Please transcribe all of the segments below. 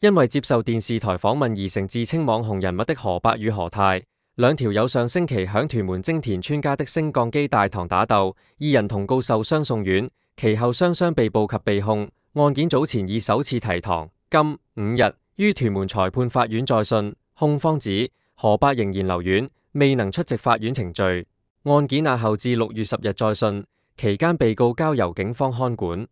因為接受電視台訪問而成自稱網紅人物的何伯與何太，兩條友上星期響屯門精田村家的升降機大堂打鬥，二人同告受傷送院，其後雙雙被捕及被控。案件早前已首次提堂，今5日於屯門裁判法院再訊，控方指何伯仍然留院，未能出席法院程序。案件押後至6月10日再訊，期間被告交由警方看管。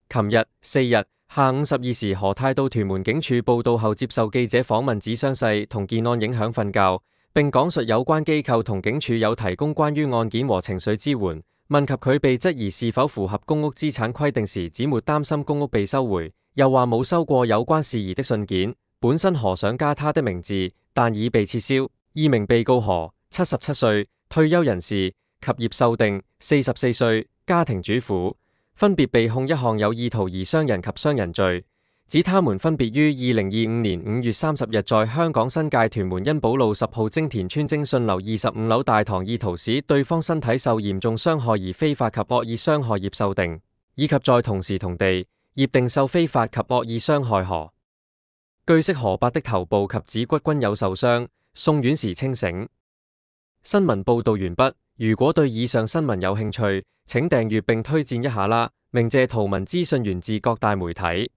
琴日4日下午12時，何太到屯門警署報到後接受記者訪問，指傷勢同建案影響瞓覺，並講述有關機構同警署有提供關於案件和情緒支援。問及佢被質疑是否符合公屋資產規定時，指沒擔心公屋被收回，又話冇收過有關事宜的信件。本身何想加他的名字，但已被撤銷。二名被告何77歲退休人士及葉秀定44歲家庭主婦，分別被控一項有意圖而傷人及傷人罪，指他們分別於2025年5月30日在香港新界屯門恩寶路10號精田村精信樓25樓大堂意圖使對方身體受嚴重傷害而非法及惡意傷害葉秀定，以及在同時同地葉定秀非法及惡意傷害何。據悉何伯的頭部及指骨均有受傷，送院時清醒。新聞報道完畢。如果對以上新聞有興趣，請訂閱並推薦一下啦。鳴謝圖文資訊源自各大媒體。